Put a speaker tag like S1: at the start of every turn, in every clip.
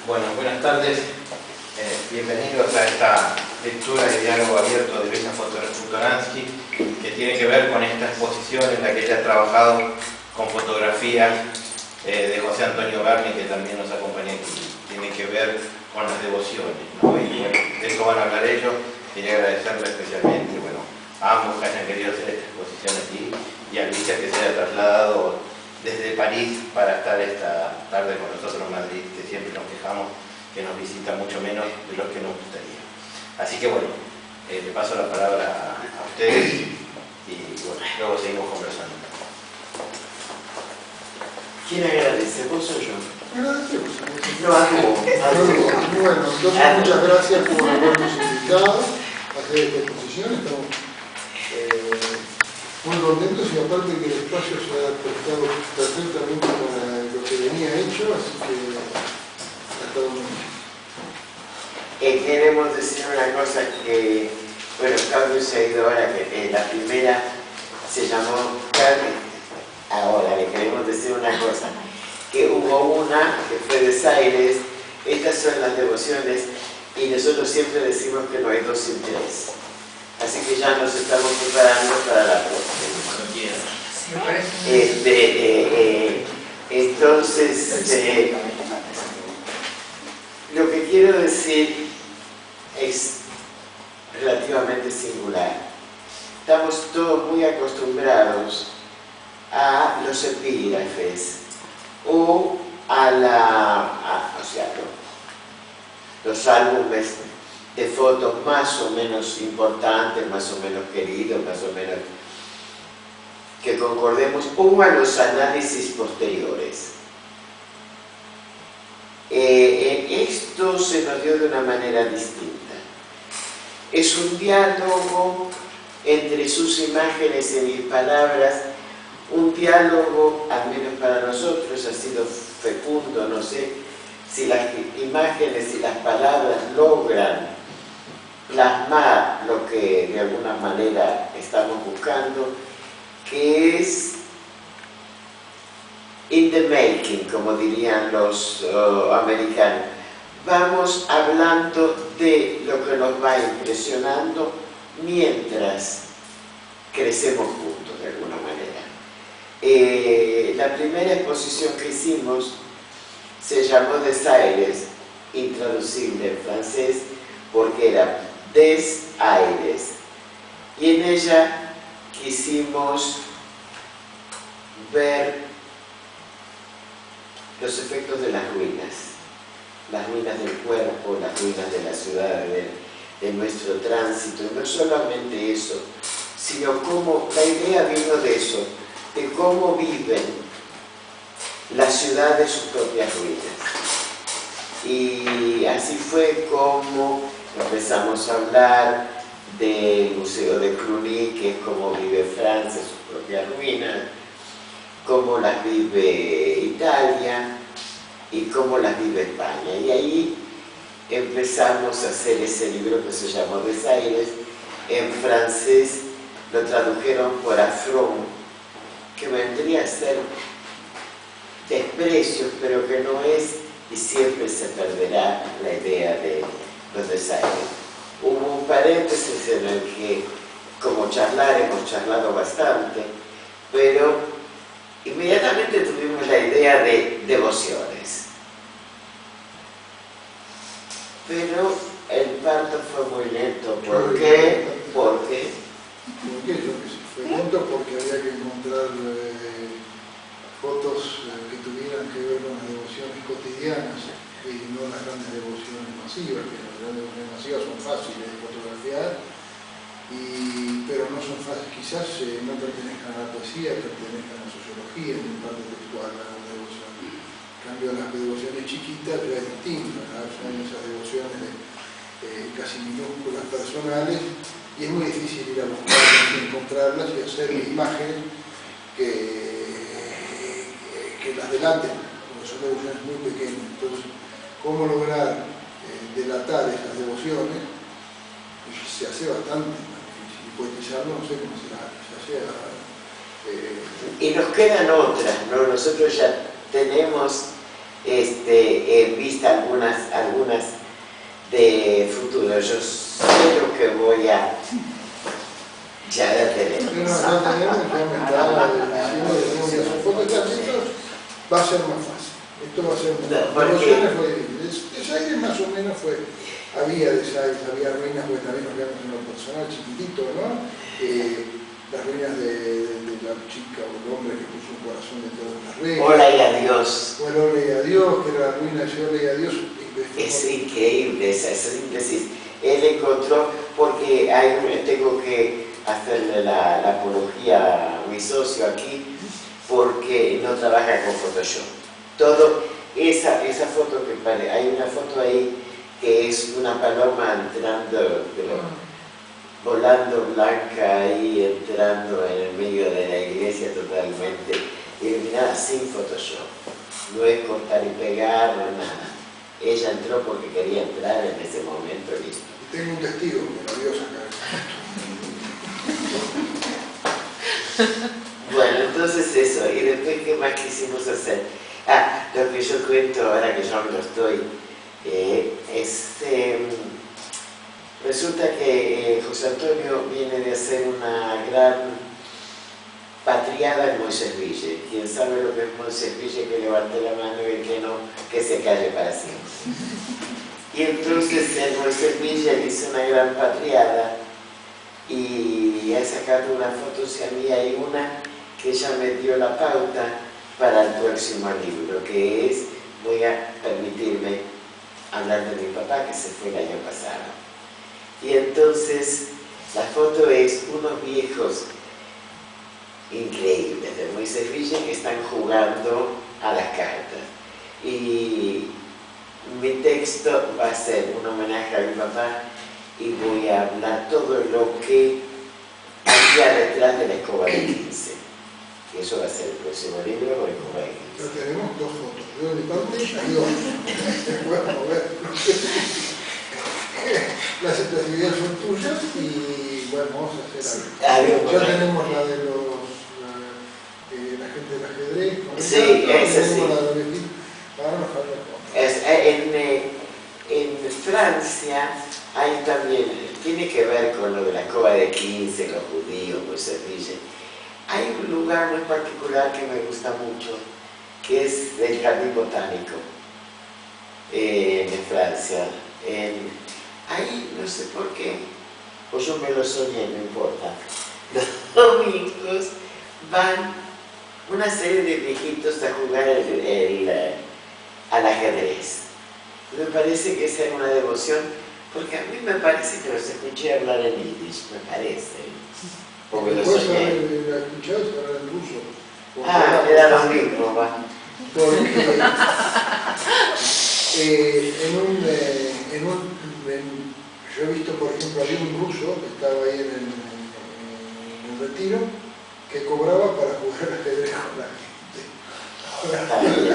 S1: Bueno, buenas tardes. Bienvenidos a esta lectura de diálogo abierto de Luisa Futoransky, que tiene que ver con esta exposición en la que ella ha trabajado con fotografías de José Antonio Garni, que también nos acompaña aquí. Tiene que ver con las devociones, ¿no? Y bueno, de eso van a hablar ellos. Quería agradecerle especialmente, bueno, a ambos que hayan querido hacer esta exposición aquí y a Luisa que se haya trasladado desde París para estar esta tarde con nosotros en Madrid, que siempre nos quejamos que nos visita mucho menos de los que nos gustaría. Así que bueno, le paso la palabra a ustedes y bueno, luego seguimos conversando.
S2: ¿Quién agradece? ¿Vos o yo?
S3: Agradecemos.
S2: No, a vos.
S3: Bueno, entonces muchas gracias por habernos invitado a hacer esta exposición. Estamos muy contentos y aparte que el espacio se ha prestado perfectamente para lo que venía hecho, así que ha estado muy bien.
S2: Queremos decir una cosa que, bueno, Claudio se ha ido ahora, que la primera se llamó Carmen. Ahora le queremos decir una cosa, que hubo una que fue de Zaires. Estas son las devociones y nosotros siempre decimos que no hay dos sin tres. Así que ya nos estamos preparando para la próxima. Entonces, lo que quiero decir es relativamente singular. Estamos todos muy acostumbrados a los epígrafes o a los álbumes de fotos más o menos importantes, más o menos queridos, más o menos que concordemos, o a los análisis posteriores. Esto se nos dio de una manera distinta. Es un diálogo entre sus imágenes y mis palabras, un diálogo, al menos para nosotros, ha sido fecundo. No sé si las imágenes y las palabras logran plasmar lo que de alguna manera estamos buscando, que es in the making, como dirían los americanos. Vamos hablando de lo que nos va impresionando mientras crecemos juntos, de alguna manera. La primera exposición que hicimos se llamó Des Aires, intraducible en francés, porque era Des Aires, y en ella quisimos ver los efectos de las ruinas del cuerpo, las ruinas de la ciudad, de nuestro tránsito, y no solamente eso, sino cómo la idea vino de eso, de cómo viven la ciudad de sus propias ruinas. Y así fue como empezamos a hablar del Museo de Cluny, que es cómo vive Francia, sus propias ruinas, cómo las vive Italia y cómo las vive España. Y ahí empezamos a hacer ese libro que se llamó Des Aires. En francés lo tradujeron por affront, que vendría a ser desprecios, pero que no es, y siempre se perderá la idea de los Des Aires. Hubo un paréntesis en el que, como hemos charlado bastante, pero inmediatamente tuvimos la idea de devociones. Pero el parto fue muy lento. ¿Por qué? ¿Por qué?
S3: ¿Por qué? Yo que sé, fue lento porque había que encontrar fotos que tuvieran que ver con las devociones cotidianas y no las grandes devociones masivas, que las grandes devociones masivas son fáciles de fotografiar, pero no son fáciles, quizás no pertenezcan a la poesía, pertenezcan a la sociología, en parte textual, a la devoción. En cambio, las devociones chiquitas ya es distinto, ¿no? Son esas devociones casi minúsculas, personales, y es muy difícil ir a buscarlas y encontrarlas y hacer imágenes que las delaten, porque son devociones muy pequeñas. Entonces, ¿cómo lograr delatar esas devociones? Se hace bastante difícil. Poetizarlo no sé cómo será, se hace
S2: y nos quedan otras, ¿no? Nosotros ya tenemos vista algunas de futuro. Yo sé lo que voy a... Ya la tenemos.
S3: Ya tenemos, ya me está diciendo que tenemos que hacer fotos. Esto va a ser más fácil. Esto va a ser más fácil. Devociones fue difícil. Desaires más o menos fue... Había desaires, había ruinas, porque también nos quedamos en lo personal chiquitito, ¿no? Las ruinas de la chica o el hombre que puso un corazón dentro de las reglas.
S2: Hola y adiós.
S3: O el hola y adiós, que era la ruina de hola y adiós.
S2: Es increíble esa síntesis. Él encontró, porque tengo que hacerle la apología a mi socio aquí, porque no trabaja con Photoshop. Todo, esa foto que vale, hay una foto ahí que es una paloma entrando, volando blanca ahí, entrando en el medio de la iglesia totalmente iluminada sin Photoshop. No es cortar y pegar, no nada. Ella entró porque quería entrar en ese momento, listo.
S3: Tengo un testigo que la vio sacar.
S2: Bueno, entonces eso, y después, ¿qué más quisimos hacer? Lo que yo cuento ahora que yo no estoy, resulta que José Antonio viene de hacer una gran patriada en Moisés Ville. Quien sabe lo que es Moisés Ville, que levante la mano, y el que no, que se calle para siempre. Y entonces en Moisés Ville hizo una gran patriada y he sacado una foto, a mí hay una que ella me dio la pauta para el próximo libro, que es, voy a permitirme hablar de mi papá que se fue el año pasado. Y entonces la foto es unos viejos increíbles de Moisés Ville que están jugando a las cartas. Y mi texto va a ser un homenaje a mi papá y voy a hablar todo lo que había detrás de la escoba de 15. Y eso va a ser el próximo libro con la escoba de 15.
S3: Ya tenemos dos fotos. Yo de mi parte hay dos. Después vamos a ver. Las especialidades son tuyas y bueno, vamos a hacer algo. Ya tenemos la de la gente del ajedrez.
S2: Sí, esa sí.
S3: Tenemos la de los viejitos. Ahora nos falta otra.
S2: En Francia hay también, tiene que ver con lo de la escoba de 15, los judíos, Moisés Ville. Hay un lugar muy particular que me gusta mucho, que es el Jardín Botánico de Francia. Ahí no sé por qué, pues yo me lo soñé, no importa. Los domingos van una serie de viejitos a jugar al ajedrez. Me parece que esa es una devoción, porque a mí me parece que los escuché hablar en yiddish, me parece. Porque lo soñé.
S3: ¿La escuchás hablar en ruso?
S2: Era lo mismo, va.
S3: Porque yo he visto, por ejemplo, había un ruso que estaba ahí en el retiro, que cobraba para jugar al ajedrez con la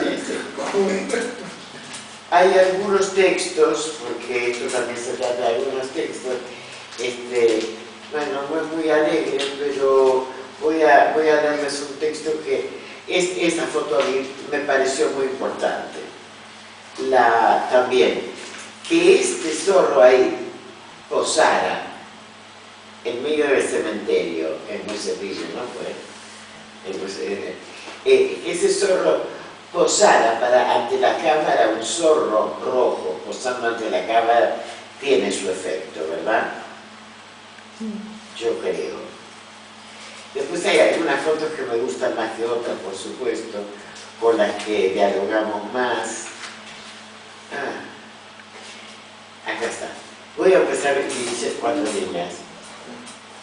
S3: gente.
S2: Hay algunos textos, porque esto también se trata de algunos textos, bueno, no es muy alegre, pero voy a darles un texto que esa foto a mí me pareció muy importante. También, que este zorro ahí posara en medio del cementerio, en Moisés Ville, ¿no fue? Ese zorro posara ante la cámara, un zorro rojo posando ante la cámara, tiene su efecto, ¿verdad? Yo creo. Después hay algunas fotos que me gustan más que otras, por supuesto, con las que dialogamos más. Acá está. Voy a empezar en 4 líneas,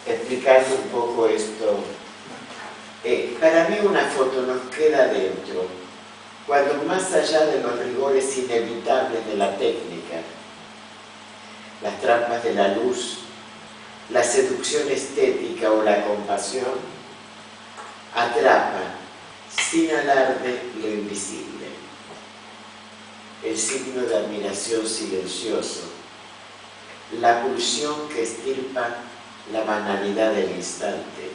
S2: explicando un poco esto. Para mí una foto nos queda dentro, cuando más allá de los rigores inevitables de la técnica, las trampas de la luz, la seducción estética o la compasión, atrapa, sin alarde, lo invisible. El signo de admiración silencioso, la pulsión que estirpa la banalidad del instante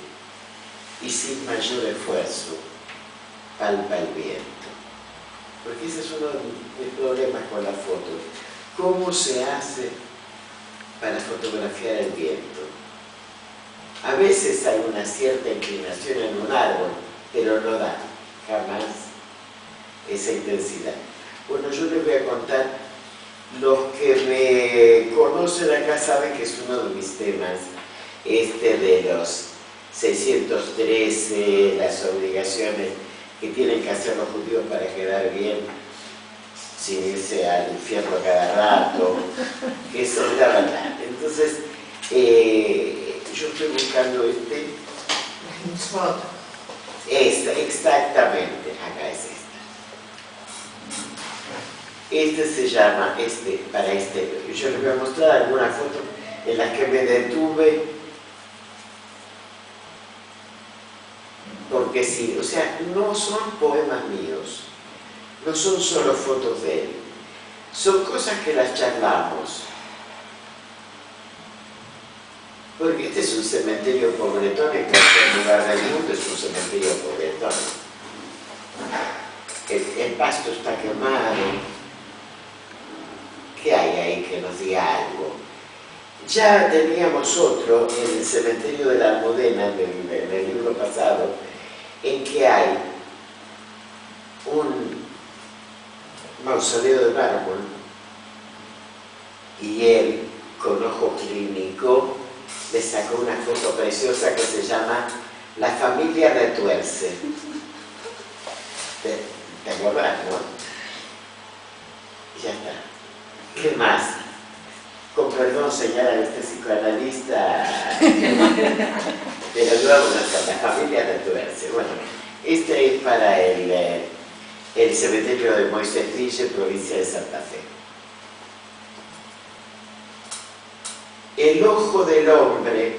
S2: y sin mayor esfuerzo palpa el viento. porque ese es uno de mis problemas con la foto. ¿Cómo se hace para fotografiar el viento? A veces hay una cierta inclinación en un árbol, pero no da jamás esa intensidad. Bueno, yo les voy a contar, los que me conocen acá saben que es uno de mis temas, de los 613, las obligaciones que tienen que hacer los judíos para quedar bien, sin irse al infierno cada rato, que eso es la verdad. Entonces, yo estoy buscando esta, exactamente, acá es esta. Se llama, yo les voy a mostrar algunas fotos en las que me detuve, porque sí, o sea, no son poemas míos, no son solo fotos de él, son cosas que las charlamos. Porque este es un cementerio pobretón, en cualquier lugar del mundo es un cementerio pobretón. El pasto está quemado. ¿Qué hay ahí que nos diga algo? Ya teníamos otro en el cementerio de la Almudena, en el libro pasado, en que hay un mausoleo de mármol y él, con ojo clínico, le sacó una foto preciosa que se llama La familia retuerce. ¿Te acordás, no? Ya está. ¿Qué más? Con perdón, señala este psicoanalista, pero ayudamos a la familia retuerce. Bueno, este es para el cementerio de Moisés Ville, provincia de Santa Fe. El ojo del hombre,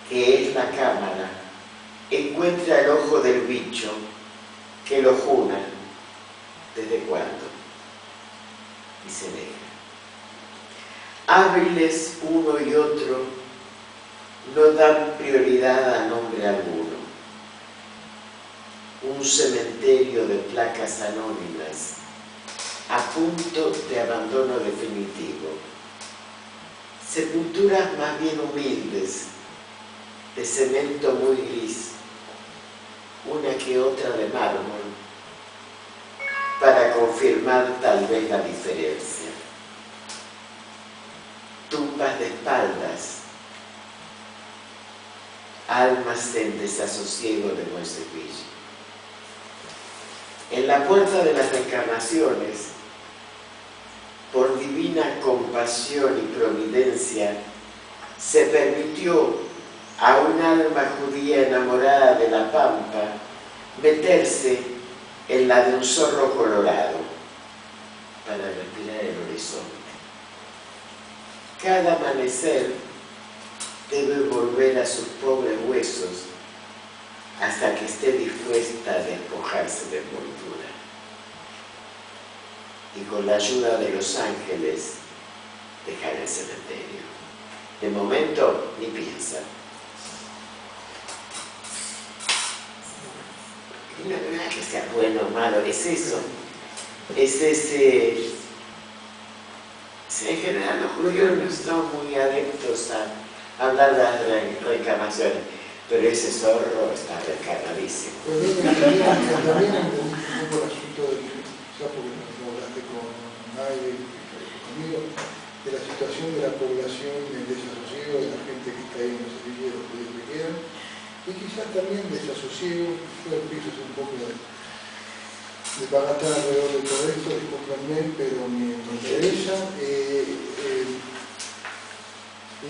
S2: que es la cámara, encuentra el ojo del bicho, que lo juna. ¿Desde cuándo? Y se nega. Hábiles uno y otro no dan prioridad a nombre alguno. Un cementerio de placas anónimas a punto de abandono definitivo. Sepulturas más bien humildes, de cemento muy gris, una que otra de mármol, para confirmar tal vez la diferencia. Tumbas de espaldas, almas en desasosiego de Moisés Ville. En la puerta de las reencarnaciones, por divina compasión y providencia, se permitió a un alma judía enamorada de la pampa meterse en la de un zorro colorado para respirar el horizonte. Cada amanecer debe volver a sus pobres huesos hasta que esté dispuesta a despojarse de envoltura. Y con la ayuda de los ángeles, dejar el cementerio. De momento, ni piensa. Y no es que sea bueno o malo, es eso. Es ese... En general, los judíos no están muy adeptos a hablar de las reencarnaciones, pero ese zorro está reencarnadísimo.
S3: Pero también entendí un poco el asunto de que, ya porque no hablaste con nadie, conmigo, de la situación de la población, del desasosiego de la gente que está ahí en los servicios de los judíos que quedan, y quizás también desasosiego. Yo empiezo a hacer un poco de bagatar alrededor de todo esto, discúlpenme, pero me interesa.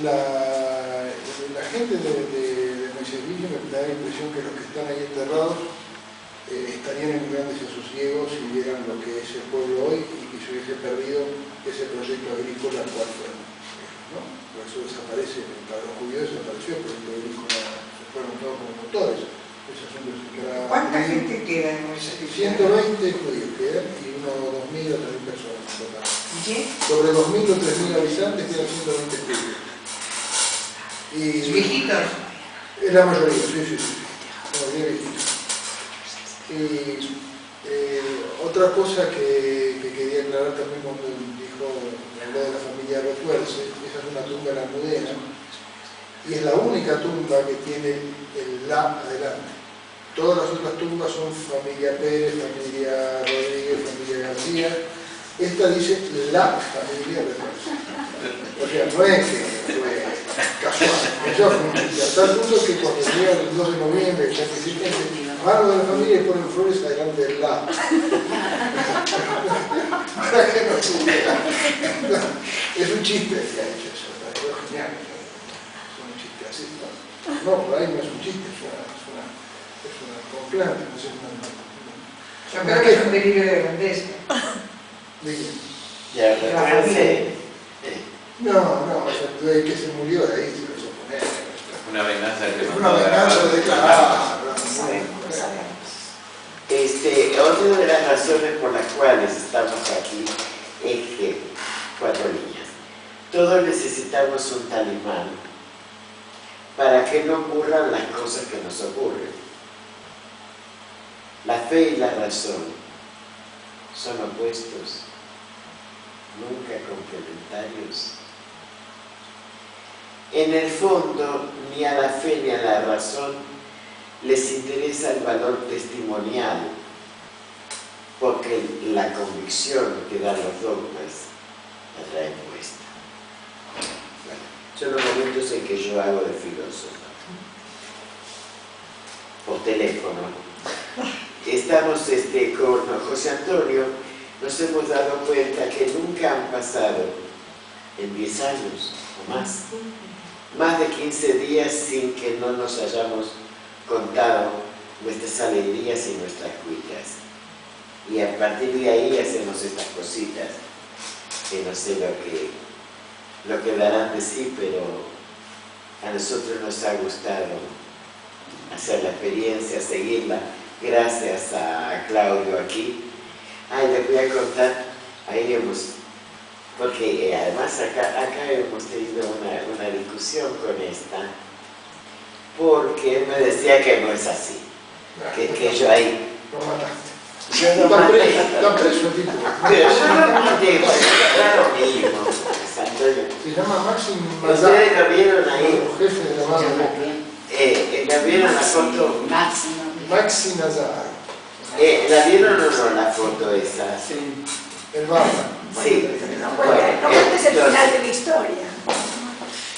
S3: La gente de Moisés Ville me da la impresión que los que están ahí enterrados estarían en un gran desasosiego si vieran lo que es el pueblo hoy y que se hubiese perdido ese proyecto agrícola al cual fueron, ¿no? Por eso desaparece, para los judíos desapareció el proyecto agrícola, se fueron todos como motores.
S4: ¿Cuánta gente queda en Moisés Ville?
S3: 120 judíos quedan y unos 2.000 o 3.000 personas en total.
S4: ¿Sí?
S3: Sobre 2.000 o 3.000 habitantes quedan 120 judíos. Y
S4: ¿Viejitos?
S3: La mayoría, sí. La mayoría viejitos. Y Otra cosa que quería aclarar también cuando habló de la familia Retuerce, esa es una tumba en Almudena, y es la única tumba que tiene el la adelante. Todas las otras tumbas son familia Pérez, familia Rodríguez, familia García. Esta dice la familia Retuerce. O sea, no es que fue casual, eso fue un chiste. A tal punto que cuando llega el 2 de noviembre, ya que existe mano de la familia y ponen flores adelante del la. Para que no supiera. Es un chiste que ha hecho eso, es genial. Es un chiste así. No, por ahí no es un chiste, es una conclave, no es una.
S4: Yo creo que es un delirio de grandeza.
S2: Ya, entonces,
S3: No, o sea, el que se murió de ahí se lo supone.
S1: Una venganza del
S3: Es una venganza declarada.
S2: Otra de las razones por las cuales estamos aquí es que, 4 líneas, todos necesitamos un talismán para que no ocurran las cosas que nos ocurren. La fe y la razón son opuestos, nunca complementarios. En el fondo, ni a la fe ni a la razón les interesa el valor testimonial, porque la convicción que dan los dogmas la traen puesta. Bueno, son los momentos en que yo hago de filósofo. Por teléfono. Estamos con José Antonio, nos hemos dado cuenta que nunca han pasado en 10 años o más de 15 días sin que no nos hayamos contado nuestras alegrías y nuestras cuitas. Y a partir de ahí hacemos estas cositas, que no sé lo que darán de sí, pero a nosotros nos ha gustado hacer la experiencia, seguirla, gracias a Claudio aquí. Les voy a contar, ahí porque además acá hemos tenido una discusión con esta, porque él me decía que no es así, que yo ahí...
S3: Lo mataste.
S2: Yo no maté.
S3: Está preso el tipo.
S2: Pero yo no maté, bueno, claro mismo.
S3: Se llama Máximo.
S2: Ustedes lo vieron ahí.
S3: Jefe de la banda.
S2: ¿La vieron la foto?
S3: Maxi Nazar.
S2: ¿La vieron o no la foto esa?
S3: Sí. El barba.
S2: Sí.
S5: No cuentes el final de la historia.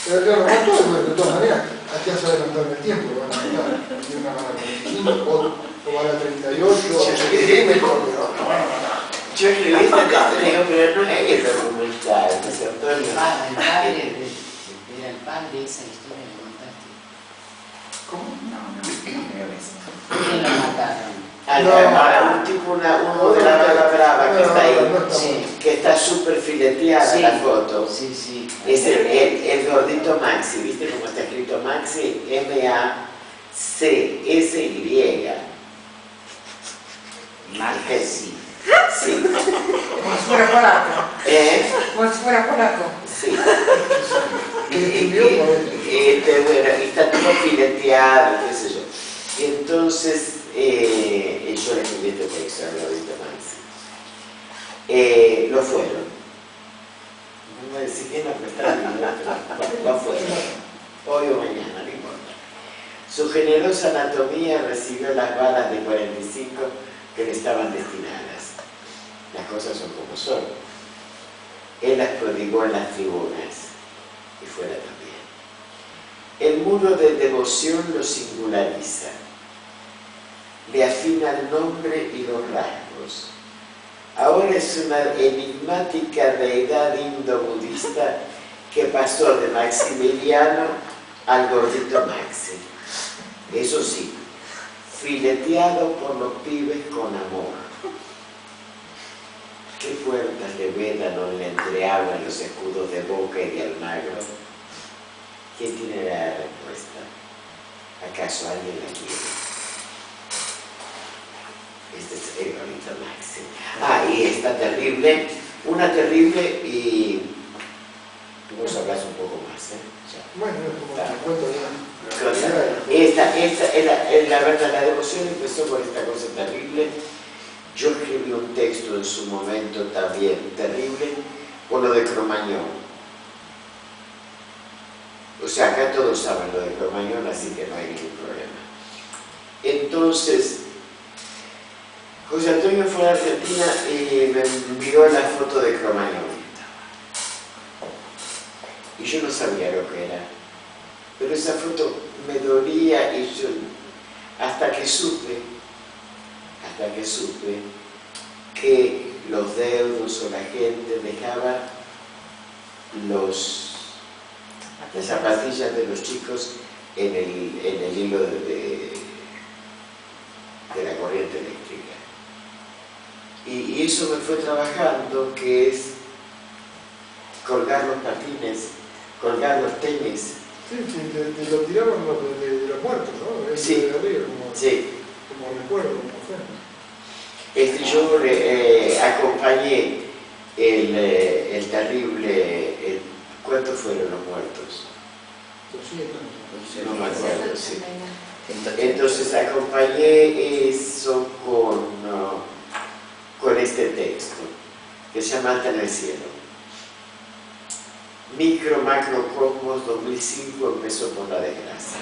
S3: Pero claro, no todo, de todas maneras, aquí has adelantado en el tiempo, van a matar. Una van a 45, o van a 38, o
S2: yo escribí esta testigo, pero no es el documental, José Antonio.
S6: Era el padre esa historia que contaste.
S3: ¿Cómo?
S5: No creo eso.
S6: ¿Quién lo mataron?
S2: Uno de la bala brava que está ahí,
S6: Sí.
S2: que está súper fileteada la foto.
S6: Sí, sí.
S2: Es el gordito Maxi, ¿viste cómo está escrito Maxi? M-A-C-S-Y.
S6: Maxi.
S2: Sí.
S4: Como si fuera polaco. Como si fuera polaco.
S2: Sí. Bueno, está todo fileteado, qué sé yo. Y entonces, yo le escribí este texto al gordito Maxi. Lo fueron. No me decís que no, pero está bien, lo fueron. Hoy o mañana, no importa. Su generosa anatomía recibió las balas de 45 que le estaban destinadas. Las cosas son como son. Él las prodigó en las tribunas y fuera también. El muro de devoción lo singulariza, le afina el nombre y los rasgos. Ahora es una enigmática deidad indo-budista que pasó de Maximiliano al gordito Maxi. Eso sí, fileteado por los pibes con amor. ¿Qué puertas de veda no le entreabran los escudos de Boca y de Almagro? ¿Quién tiene la respuesta? ¿Acaso alguien la quiere? Este es el gordito Maxi. Y esta terrible, una terrible y... Vos hablas un poco más, Ya.
S3: Bueno, como te cuento ya.
S2: La verdad, la devoción empezó por esta cosa terrible Yo escribí un texto en su momento también terrible por lo de Cromañón. O sea, acá todos saben lo de Cromañón, así que no hay ningún problema. Entonces, José Antonio fue a Argentina y me envió la foto de Cromañón. Y yo no sabía lo que era. Pero esa foto me dolía y yo, hasta que supe que los deudos o la gente dejaba las zapatillas de los chicos en el hilo de la corriente eléctrica. Y eso me fue trabajando, que es colgar los patines, colgar los tenis.
S3: Sí, te lo tiraban de los muertos, ¿no?
S2: Sí,
S3: de arriba, como recuerdo, como ofrenda.
S2: Yo acompañé el terrible... ¿Cuántos fueron los muertos?
S3: 200.
S2: No me acuerdo, sí. Entonces acompañé eso con este texto, que se llama Alta en el cielo. Micro, macro, cosmos, 2005 empezó por la desgracia.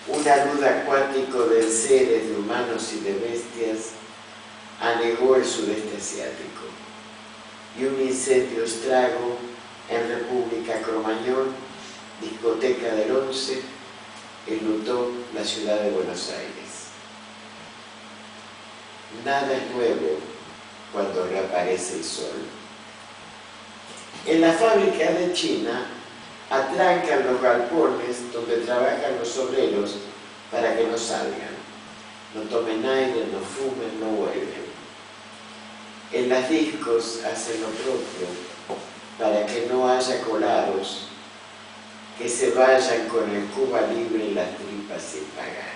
S2: Una luz acuático de seres, de humanos y de bestias, anegó el sudeste asiático. Y un incendio estrago en República Cromañón, discoteca del 11, enlutó la ciudad de Buenos Aires. Nada es nuevo cuando reaparece el sol. En la fábrica de China atrancan los galpones donde trabajan los obreros para que no salgan. No tomen aire, no fumen, no vuelven. En las discos hacen lo propio para que no haya colados que se vayan con el Cuba libre y las tripas sin pagar.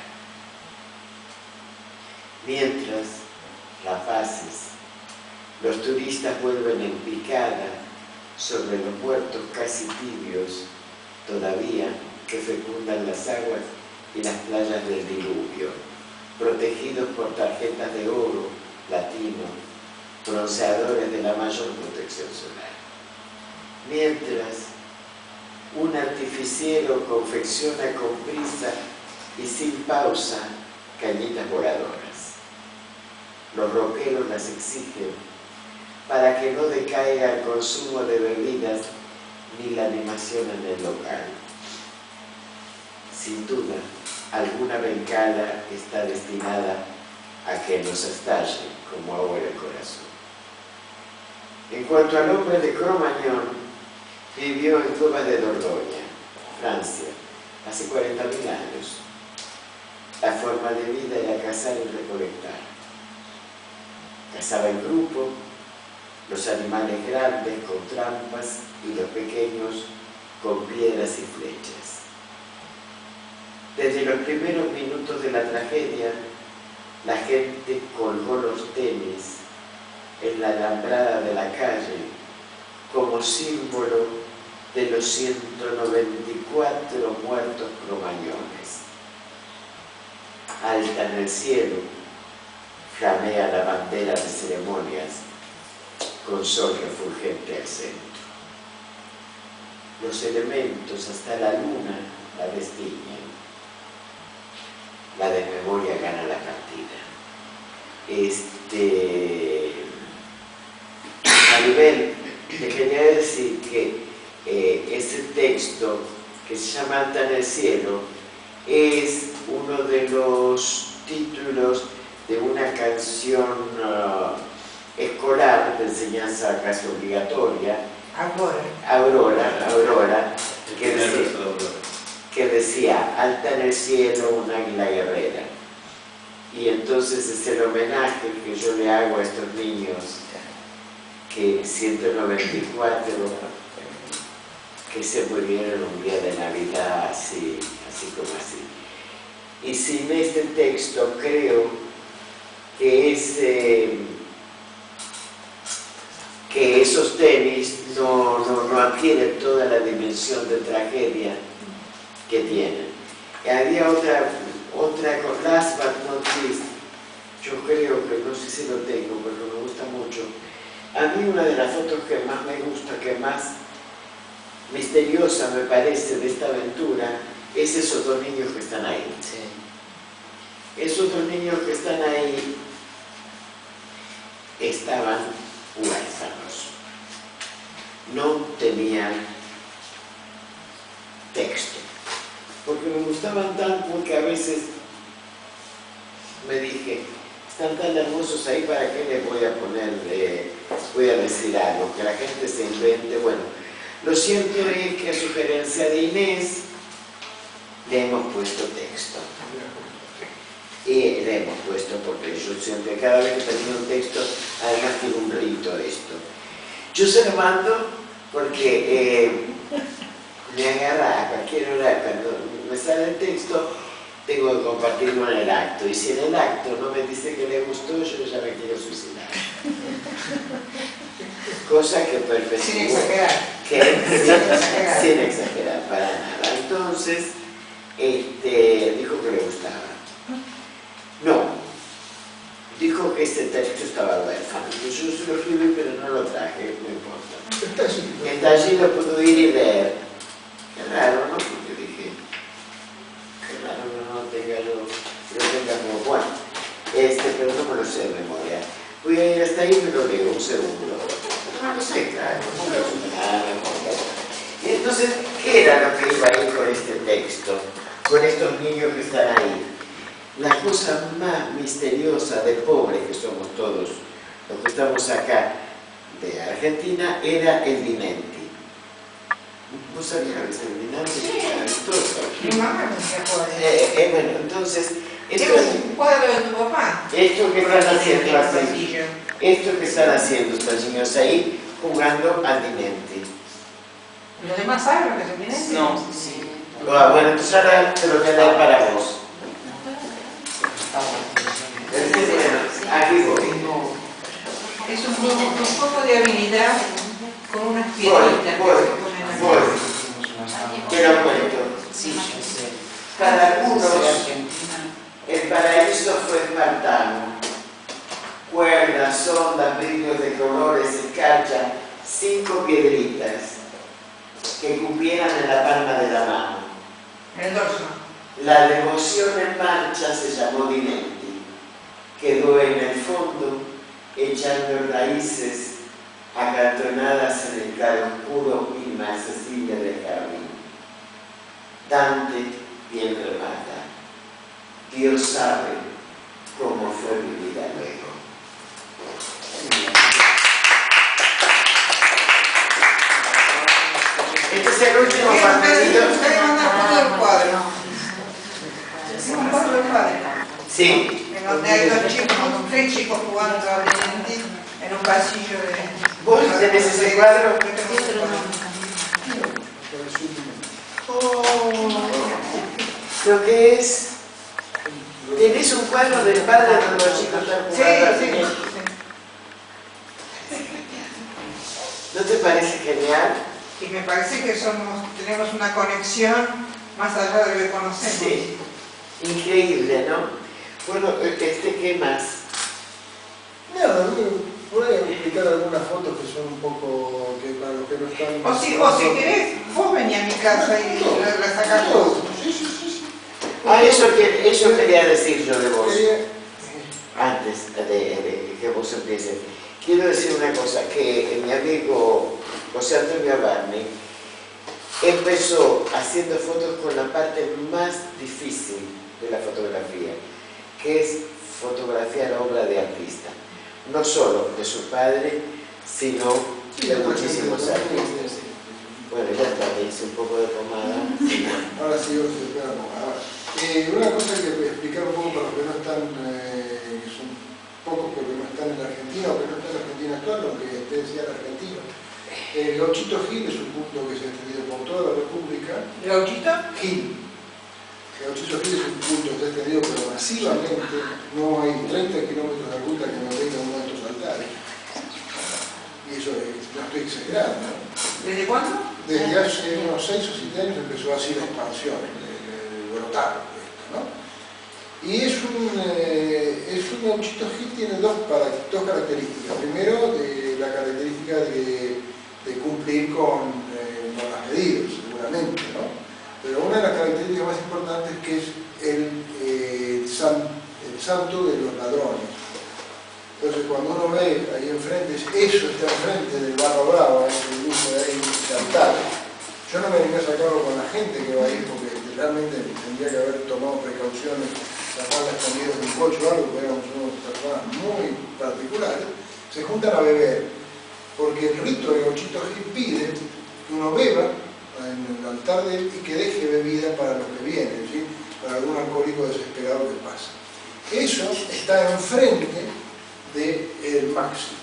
S2: Mientras, rapaces, los turistas vuelven en picada sobre los muertos casi tibios todavía que fecundan las aguas y las playas del diluvio, protegidos por tarjetas de oro, latino, bronceadores de la mayor protección solar. Mientras, un artificiero confecciona con prisa y sin pausa cañitas voladoras. Los rockeros las exigen para que no decaiga el consumo de bebidas ni la animación en el local. Sin duda, alguna bengala está destinada a que nos estalle como ahora el corazón. En cuanto al hombre de Cromañón, vivió en Cuevas de Dordoña, Francia, hace 40.000 años. La forma de vida era cazar y recolectar. Cazaba en grupo, los animales grandes con trampas y los pequeños con piedras y flechas. Desde los primeros minutos de la tragedia, la gente colgó los tenis en la alambrada de la calle como símbolo de los 194 muertos cromañones. Alta en el cielo, flamea la bandera de ceremonias con sol refulgente al centro. Los elementos, hasta la luna, la destiñen. La desmemoria gana la partida. Maribel, te quería decir que ese texto, que se llama Alta en el cielo, es uno de los títulos de una canción escolar de enseñanza casi obligatoria, Aurora, que decía Alta en el cielo, un águila guerrera. Y entonces es el homenaje que yo le hago a estos niños, que 194 que se murieron un día de Navidad, así como así. Y sin este texto creo que esos tenis no adquieren toda la dimensión de tragedia que tienen. Y había otra con Last but not least, yo creo que, no sé si lo tengo, pero me gusta mucho. A mí una de las fotos que más me gusta, que más misteriosa me parece de esta aventura, es esos dos niños que están ahí.
S6: Sí.
S2: Esos dos niños que están ahí estaban huérfanos. No tenían texto. Porque me gustaban tanto que a veces me dije, están tan hermosos ahí, ¿para qué les voy a poner, voy a decir algo? Que la gente se invente. Bueno, lo cierto es que a sugerencia de Inés le hemos puesto texto. Y le hemos puesto, porque yo siempre, cada vez que termino un texto, además tiene un rito esto. Yo se lo mando porque me agarra a cualquier hora, cuando me sale el texto, tengo que compartirlo en el acto. Y si en el acto no me dice que le gustó, yo ya me quiero suicidar. Cosa que perfecto.
S4: Sin exagerar.
S2: Sin exagerar, para nada. Entonces, dijo que le gustaba. No, dijo que este texto estaba huérfano. Yo se lo escribí, pero no lo traje, no importa. Está allí, lo puedo ir y leer. Qué raro, ¿no? Porque dije, qué raro que no lo tenga yo, lo tenga como bueno. Pero no me lo sé de memoria. Voy a ir hasta ahí y me lo leo, un segundo. No lo sé, claro, no me lo sé. Y entonces, ¿qué era lo que iba a ir con este texto? Con estos niños que están ahí. La cosa más misteriosa de pobres que somos todos los que estamos acá de Argentina era el Dimenti. ¿Vos sabías que es el Dimenti?
S4: Sí. Mi mamá me decía
S2: bueno, entonces,
S4: tengo un cuadro de tu papá.
S2: esto que están haciendo
S4: el
S2: así,
S4: pasillo.
S2: esto que están haciendo estos niños ahí jugando al Dimenti.
S4: ¿Los demás saben lo que es el Dimenti?
S6: No, sí.
S2: Bueno, entonces ahora te lo voy a dar para vos. Bueno, aquí voy.
S4: Es un poco de habilidad con unas piedritas que se ponen aquí.
S2: Te lo cuento.
S6: Sí, yo sé.
S2: Para algunos,
S6: Soy argentina.
S2: el paraíso fue espartano. Cuerdas, ondas, brillos de colores, escarcha, 5 piedritas que cupieran en la palma de la mano.
S4: En el dorso.
S2: La devoción en marcha se llamó Dimenti. Quedó en el fondo, echando raíces acartonadas en el claroscuro inaccesible del jardín. Dante bien remata. Dios sabe cómo fue mi vida luego. Este es el último papelito.
S4: Ustedes mandan foto del cuadro. Es un cuadro del padre.
S2: Sí.
S4: En donde hay dos chicos, 3 chicos jugando al Dimenti en un pasillo de...
S2: ¿Vos tenés ese cuadro? Lo que es... ¿Tenés un cuadro del padre donde los chicos están jugando al Dimenti? ¿No te parece genial?
S4: Y me parece que tenemos una conexión más allá de lo que conocemos.
S2: Sí. Increíble, ¿no? Bueno, ¿qué más?
S3: Nada, voy a explicar algunas fotos que son un poco, que para los que no están...
S4: O si querés, vos venís a mi casa y la sacás vos.
S3: Sí.
S2: Ah, eso quería decir yo de vos.
S3: Quería-
S2: Antes de que vos empieces. Quiero decir una cosa, que mi amigo José Antonio Barney empezó haciendo fotos con la parte más difícil de la fotografía, que es fotografiar obra de artista. No solo de su padre, sino de muchísimos artistas. Bueno, ya está, me hice un poco de pomada.
S3: Ahora sí, ahora sí, esperamos. Una cosa que explicar un poco para los que no están, que son pocos porque no están en la Argentina o que no están en la Argentina actual, aunque ustedes sean argentinos. Gauchito Gil es un punto que se ha extendido por toda la República.
S4: ¿Gauchito?
S3: Gil. Gauchito Gil es un punto que se ha extendido pero masivamente. No hay 30 kilómetros de ruta que no tenga uno de estos altares. Y eso no estoy exagerando, ¿no?
S4: ¿Desde cuándo?
S3: Desde hace unos 6 o 7 años empezó así la expansión, el brotar de esto, ¿no? Y es un gauchito Gil tiene dos características. Primero, la característica de cumplir con las medidas, seguramente, ¿no? Pero una de las características más importantes es que es el santo de los ladrones. Entonces, cuando uno ve ahí enfrente, eso está enfrente del Barra Brava, ese grupo de ahí, ese altar. Yo no me animé a sacarlo con la gente que va ahí, porque realmente tendría que haber tomado precauciones, sacarlas escondidas de un coche o algo, porque éramos unas personas muy particulares. Se juntan a beber, porque el rito de Gauchito Gil pide que uno beba en el altar de él y que deje bebida para los que vienen, ¿sí? Para algún alcohólico desesperado que pasa. Eso está enfrente del Maxi.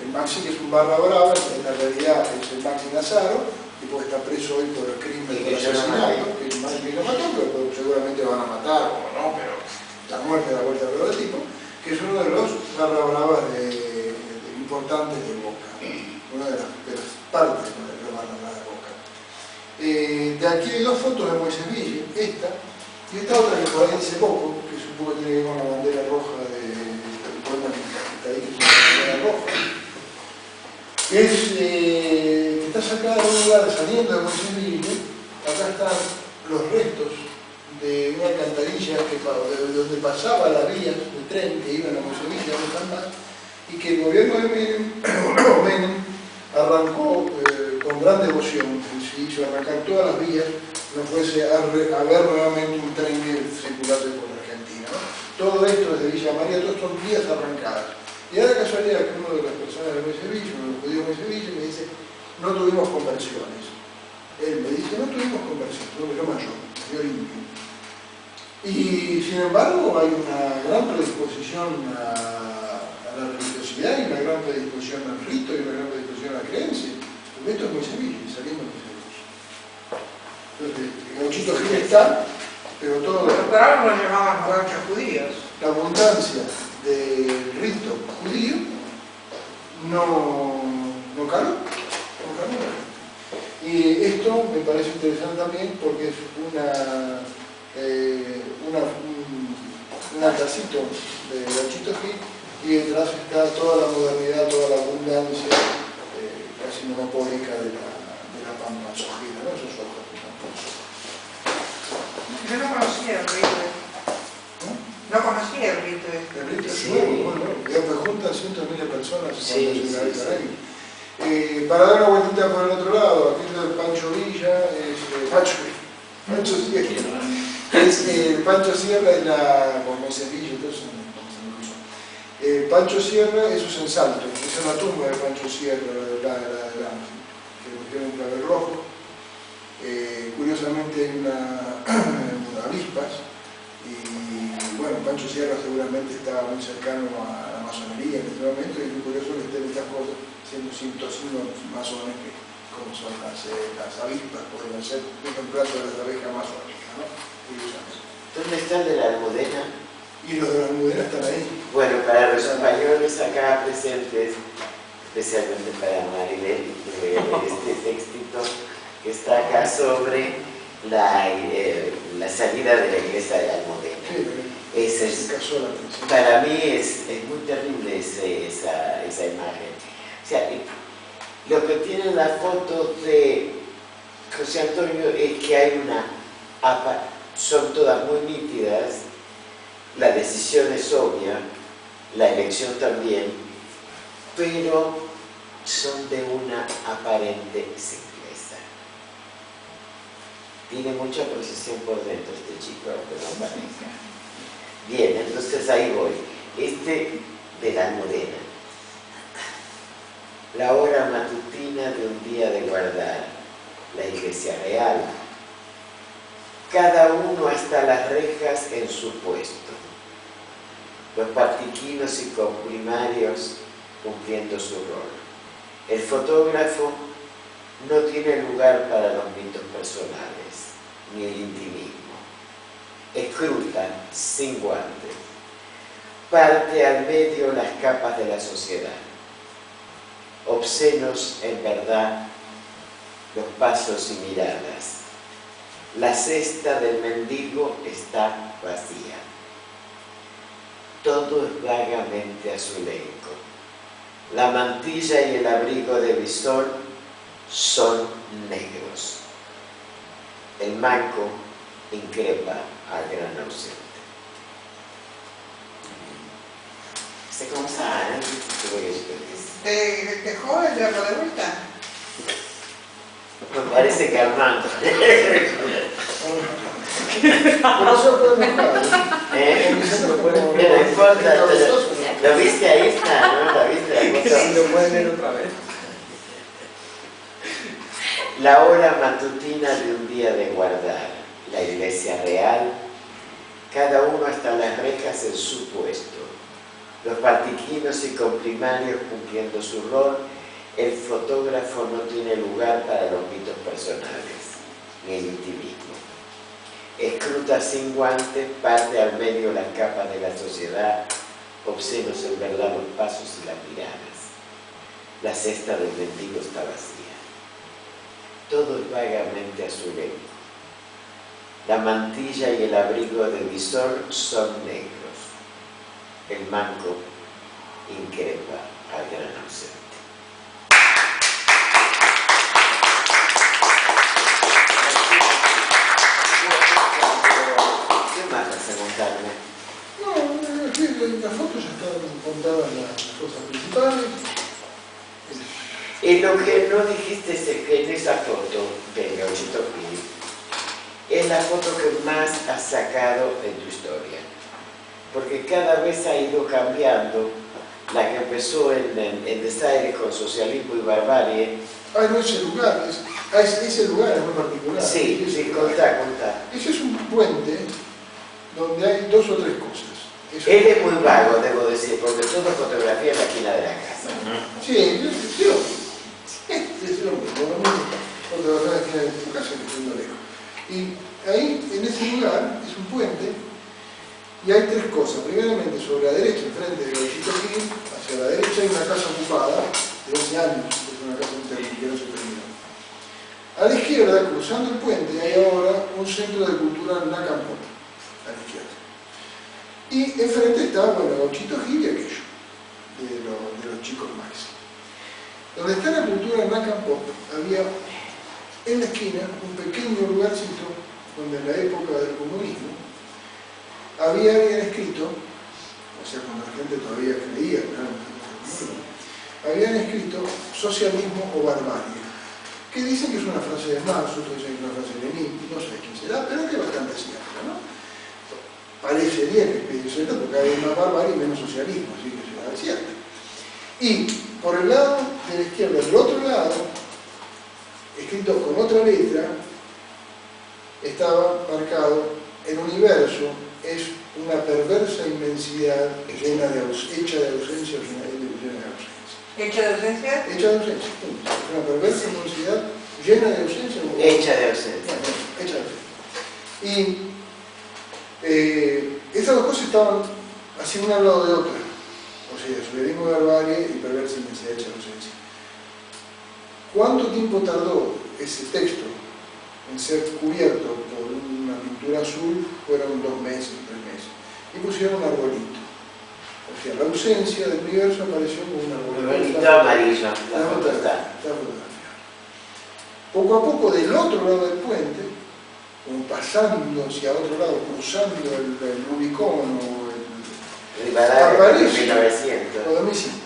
S3: El Maxi, que es un barra brava, en la realidad es el Maxi Nazaro, tipo que está preso hoy por el crimen de asesinato, que es el Maxi que lo mató, pero seguramente lo van a matar o no, pero la muerte da vuelta al tipo, que es uno de los barra bravas importantes de Boca, una de las partes de los barra bravas de Boca. De aquí hay dos fotos de Moisés Ville, esta y esta otra que por ahí dice poco, que es un poco tiene que ver con la bandera roja del poema que está ahí, que es una bandera roja, que está sacada de un lugar saliendo de Moisés Ville. Acá están los restos de una alcantarilla de donde pasaba la vía de tren que iban a Moisés Ville, no están más, y que el gobierno de Menem arrancó con gran devoción. Se hizo arrancar todas las vías, no fuese a ver nuevamente un tren que circulase por la Argentina, ¿no? Todo esto desde Villa María, todas son vías arrancadas. Y ahora casualidad que uno de las personas de Moisés Ville, uno de los judíos de Moisés Ville, me dice, no tuvimos conversiones. Él me dice, no tuvimos conversiones, no, yo mayor, yo limpio. Y sin embargo hay una gran predisposición a la religiosidad y una gran predisposición al rito y una gran predisposición a la creencia. Porque esto es Moisés Ville, salimos de Moisés Ville. Entonces, el Gauchito Gil está, pero todo...
S4: Pero por algo lo llamaban gauchos judíos.
S3: La abundancia del rito judío no caló. Y esto me parece interesante también porque es un altarcito de Gauchito Gil y detrás está toda la modernidad, toda la abundancia casi monopólica de la pampa sojera, ¿no? Esos ojos.
S4: Yo no conocía el rito. No conocía el rito.
S3: El rito es nuevo, bueno, después juntan cientos de miles de personas cuando se para dar una vueltita por el otro lado, aquí el Pancho Villa es Pancho Sierra. Pancho Sierra es la... con Moisés Villa, entonces Pancho Sierra, eso es en Salto, es una tumba de Pancho Sierra, que cogió un clavel rojo. Curiosamente hay una avispas, y bueno, Pancho Sierra seguramente estaba muy cercano a la masonería en este momento, y es muy curioso que estén estas cosas siendo signos masones que, como son las avispas, podrían ser un reemplazo de las abejas masónicas, ¿no? Curiosamente.
S2: ¿Dónde está el de la Almudena?
S3: Y los de la Almudena están ahí.
S2: Bueno, para los españoles acá presentes, especialmente para Marilén, este textito que está acá sobre la salida de la iglesia de la Almudena. Para mí es muy terrible esa imagen. O sea, lo que tiene la foto de José Antonio es que hay son todas muy nítidas, la decisión es obvia, la elección también, pero son de una aparente simpleza. Tiene mucha procesión por dentro este chico, aunque no parezca. Bien, entonces ahí voy. De la Almudena. La hora matutina de un día de guardar, la iglesia real. Cada uno hasta las rejas en su puesto. Los partiquinos y comprimarios cumpliendo su rol. El fotógrafo no tiene lugar para los mitos personales, ni el intimismo. Escruta, sin guantes. Parte al medio las capas de la sociedad. Obscenos, en verdad, los pasos y miradas. La cesta del mendigo está vacía. todo es vagamente azulenco. La mantilla y el abrigo de visor son negros. El manco increpa al gran ausente. ¿Se comienza?
S4: ¿Te jodes de la vuelta?
S2: Me parece que Armando.
S3: Por eso puede enojar.
S2: No importa. ¿Lo viste ahí? Está, ¿no? ¿Lo viste? La cosa.
S7: ¿Lo pueden leer otra vez?
S2: La hora matutina de un día de guardar. La iglesia real. Cada uno hasta las rejas en su puesto. Los partiquinos y comprimarios cumpliendo su rol. El fotógrafo no tiene lugar para los mitos personales, ni el intimismo. Escruta sin guantes, parte al medio las capas de la sociedad, obscenos en verdad los pasos y las miradas. La cesta del mendigo está vacía. Todo es vagamente azulenco. La mantilla y el abrigo de visor son negros. El manco increpa al gran ausente. ¿Qué más vas a contarme?
S3: No, las fotos ya estaban contadas las cosas principales.
S2: Y lo que no dijiste es que en esa foto de Gauchito Gil es la foto que más has sacado en tu historia. Porque cada vez ha ido cambiando. La que empezó en Desaire con Socialismo y Barbarie.
S3: Ah, no, ese lugar, ese lugar es muy particular.
S2: Sí, sí, contá.
S3: Ese es un puente donde hay dos o tres cosas.
S2: Él es muy vago, debo decir, porque todo fotografía en la esquina de la casa.
S3: Sí, yo. Es lo mismo. Fotografía en la esquina de tu casa, que estoy muy lejos. Y ahí, en ese lugar, es un puente, y hay tres cosas. Primeramente, sobre la derecha, enfrente de Gauchito Gil, hacia la derecha hay una casa ocupada, de 11 años, es una casa que no se terminó. A la izquierda, cruzando el puente, hay ahora un centro de cultura Nacampot, a la izquierda. Y enfrente está, bueno, Gauchito Gil y aquello, de los chicos Maxi. Donde está la cultura Nacampot, había en la esquina un pequeño lugarcito donde en la época del comunismo habían escrito, o sea, cuando la gente todavía creía, habían escrito socialismo o barbarie, que dicen que es una frase de Marx, otros dicen que es una frase de Lenin, no sé quién será, pero que es bastante cierta, ¿no? Parecería que es cierta porque hay más barbarie y menos socialismo, así que será cierta. Y por el lado de la izquierda, del otro lado, escrito con otra letra, estaba marcado: el universo es una perversa inmensidad hecha de ausencia o llena de ausencia.
S4: ¿Hecha de ausencia?
S3: Hecha de ausencia. Una perversa inmensidad llena de ausencia.
S2: Hecha de ausencia.
S3: Hecha de ausencia. Y esas dos cosas estaban así una al lado de otra. O sea, socialismo de barbarie y perversa inmensidad hecha de ausencia. ¿Cuánto tiempo tardó ese texto en ser cubierto por una pintura azul? Fueron 2 meses, 3 meses. Y pusieron un arbolito. O sea, la ausencia del universo apareció como un arbolito.
S2: Un arbolito amarillo, la foto está.
S3: Está fotografiada. Poco a poco, del otro lado del puente, como pasando hacia otro lado, cruzando el Rubicón o
S2: Rivadavia, 1900.
S3: o 2005.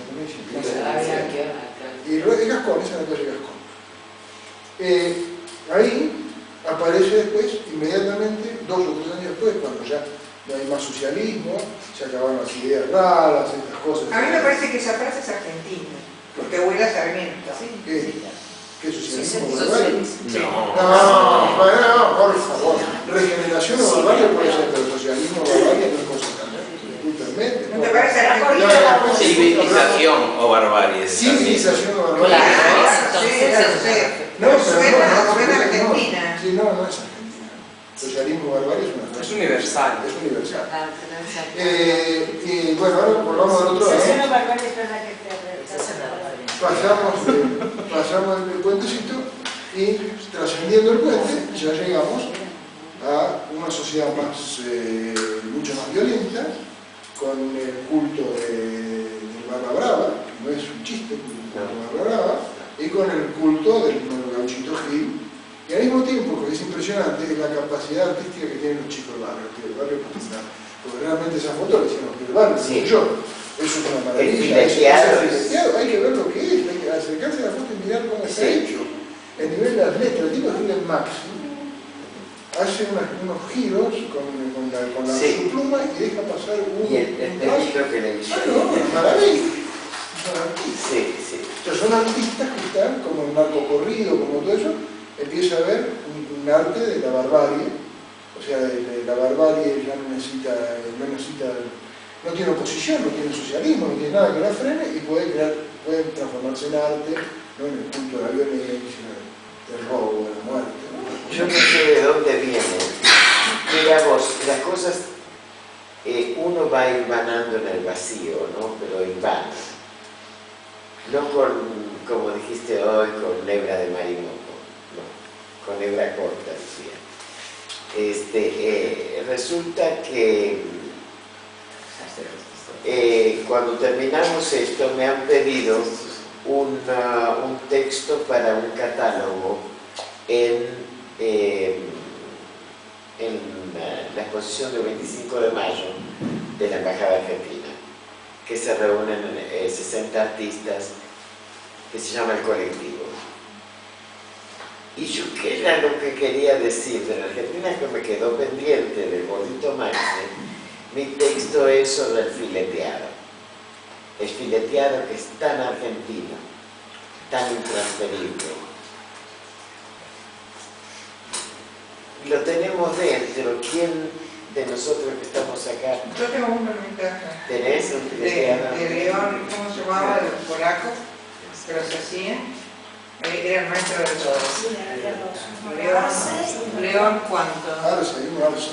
S3: Y el Gascón, esa es la calle Gascón. Ahí aparece después, inmediatamente, 2 o 3 años después, cuando ya no hay más socialismo, se acabaron las ideas raras, estas cosas.
S4: A mí me parece que esa frase es argentina, porque huele a Sarmiento.
S3: ¿Qué socialismo?
S2: No.
S3: No, por favor. Regeneración o barbarie puede ser, pero socialismo o barbarie no es cosa tan. Discúlpenme.
S4: ¿No te parece argentina?
S1: Civilización o barbarie.
S3: Civilización o barbarie.
S4: Claro, sí,
S3: No, pero
S4: suena argentina.
S3: Sí, no es argentina. Socialismo o barbarie es una frase.
S7: Es universal.
S3: Es universal. Y bueno, ahora volvamos al otro lado. Pasamos el puentecito y trascendiendo el puente ya llegamos a una sociedad mucho más violenta, con el culto de Barra Brava, que no es un chiste, el culto de Barra Brava, y con el culto del Gauchito Gil. Y al mismo tiempo, lo que es impresionante es la capacidad artística que tienen los chicos del barrio, porque realmente esa foto la hicieron los del barrio,
S2: Sí.
S3: yo. Eso es una maravilla. Hay que ver lo que es, hay que acercarse a la foto y mirar cómo está hecho. El nivel de las letras, el tipo escribe en máximo, hace unos giros con su pluma y deja pasar un...
S2: Y el texto que le hizo.
S3: Maravilla. Son artistas.
S2: Sí.
S3: Entonces son artistas que están, como el narco corrido, como todo eso, empieza a ver un arte de la barbarie, o sea, de la barbarie ya no tiene oposición, no tiene socialismo, no tiene nada que la frene y puede transformarse en arte, no en el punto de la violencia, del robo, de la muerte. ¿No?
S2: Yo no sé de dónde viene. Mira vos, las cosas, uno va hilvanando en el vacío, ¿no? Pero hilvana. No como dijiste hoy, con hebra de marimoto, no, con hebra corta, decía. Resulta que cuando terminamos esto me han pedido un texto para un catálogo en la exposición del 25 de mayo de la Embajada Argentina, que se reúnen 60 artistas, que se llama El Colectivo. Y yo, ¿qué era lo que quería decir de la Argentina? Que me quedó pendiente del Gordito Maxi. Mi texto es sobre el fileteado. El fileteado que es tan argentino, tan intransferible. Lo tenemos dentro. ¿Quién de nosotros que estamos acá?
S4: Yo tengo uno en mi casa.
S2: ¿Tenés un fileteado?
S4: De León, ¿cómo se llamaba? De los polacos, que los hacían. Era el maestro de todos.
S5: Sí, había dos.
S4: León, ¿cuánto?
S3: Arce, hay uno Arce.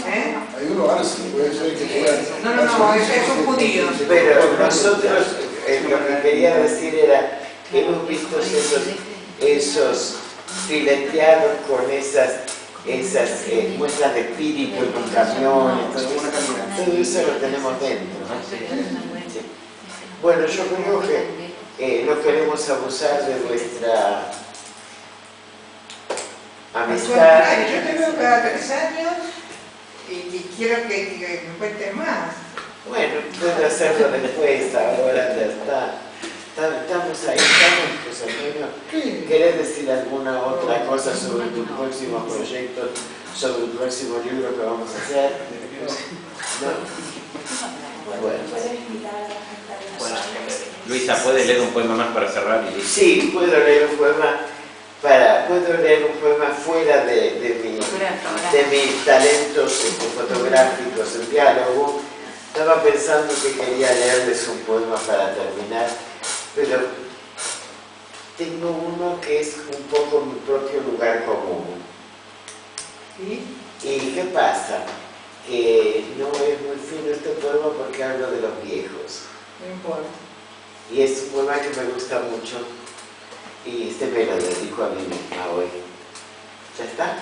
S4: ¿Eh?
S3: Hay uno Arce, puede ser que pueda...
S4: No, es un judío.
S2: Pero nosotros, lo que quería decir era que hemos visto esos fileteados con esas muestras de espíritu en un camión, todo eso lo tenemos dentro, ¿no? Sí. Bueno, yo creo que no queremos abusar de vuestra amistad.
S4: Yo te veo cada 3 años y quiero que me cuentes más.
S2: Bueno, puedo hacerlo después, ahora ya está. Estamos ahí, José Antonio. ¿Querés decir alguna otra cosa sobre tus próximos proyectos, sobre el próximo libro que vamos a hacer? ¿No? Bueno.
S1: Bueno, Luisa, ¿puedes leer un poema más para cerrar? Y listo?
S2: Sí, puedo leer un poema fuera de mis talentos fotográficos en diálogo. Estaba pensando que quería leerles un poema para terminar, pero tengo uno que es un poco mi propio lugar común. ¿Y qué pasa? Que no es muy fino este poema porque hablo de los viejos.
S4: No importa.
S2: Y es un poema que me gusta mucho y me lo dedico a mí misma hoy. ¿Ya está?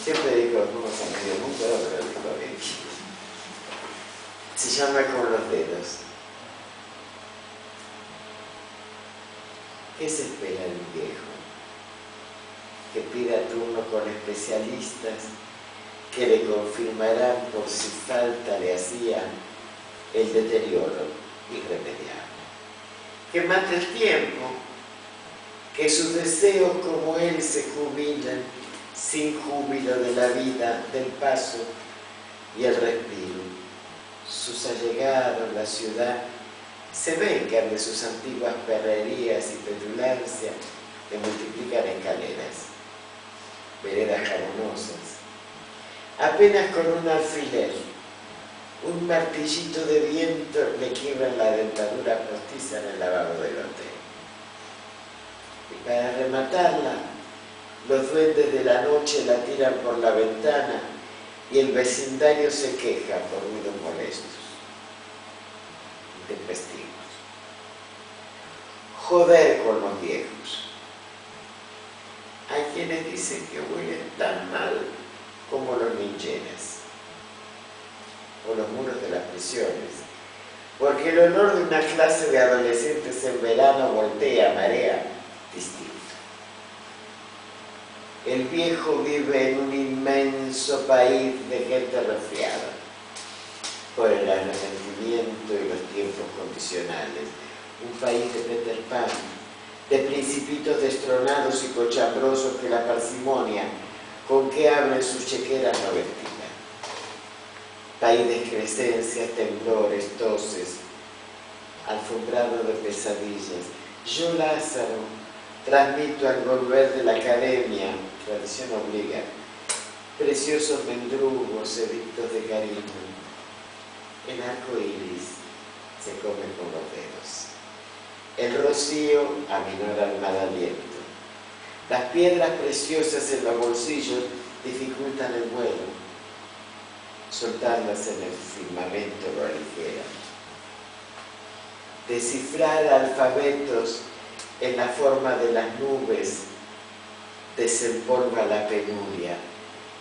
S2: Siempre digo, vamos a medio mundo, pero me lo dedico a mí. Se llama Con los dedos. ¿Qué se espera de un viejo? Que pida turno con especialistas que le confirmarán por si falta le hacía el deterioro irremediable. Que mate el tiempo, que sus deseos como él se jubilan sin júbilo de la vida, del paso y el respiro. Sus allegados, la ciudad, se vengan de sus antiguas perrerías y petulancias que multiplican escaleras, veredas jabonosas. Apenas con un alfiler, un martillito de viento le quiebran la dentadura postiza en el lavabo del hotel. Y para rematarla, los duendes de la noche la tiran por la ventana y el vecindario se queja por ruidos molestos, intempestivos. Joder con los viejos. Hay quienes dicen que huelen tan mal como los lincheras. o los muros de las prisiones, porque el olor de una clase de adolescentes en verano voltea, marea, distinto. El viejo vive en un inmenso país de gente resfriada por el arrepentimiento y los tiempos condicionales. Un país de Peter Pan, de principitos destronados y cochambrosos que la parsimonia con que abren sus chequeras no ventilan. País de excrescencias, temblores, toses, alfombrado de pesadillas. Yo, Lázaro, transmito al volver de la academia, tradición obliga, preciosos mendrugos, edictos de cariño. El arco iris se come con los dedos. El rocío aminora el mal aliento. Las piedras preciosas en los bolsillos dificultan el vuelo. Soltarlas en el firmamento lo aligera. Descifrar alfabetos en la forma de las nubes desempolva la penuria.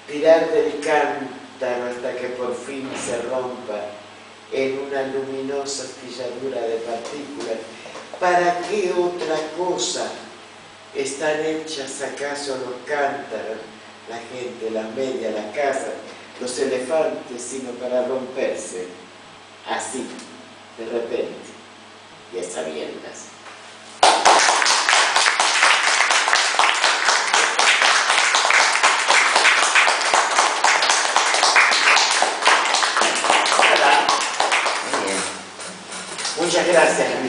S2: Tirar del cántaro hasta que por fin se rompa en una luminosa astilladura de partículas. ¿Para qué otra cosa están hechas acaso los cántaros, la gente, las medias, las casas, los elefantes, sino para romperse así, de repente y a sabiendas? Muchas gracias.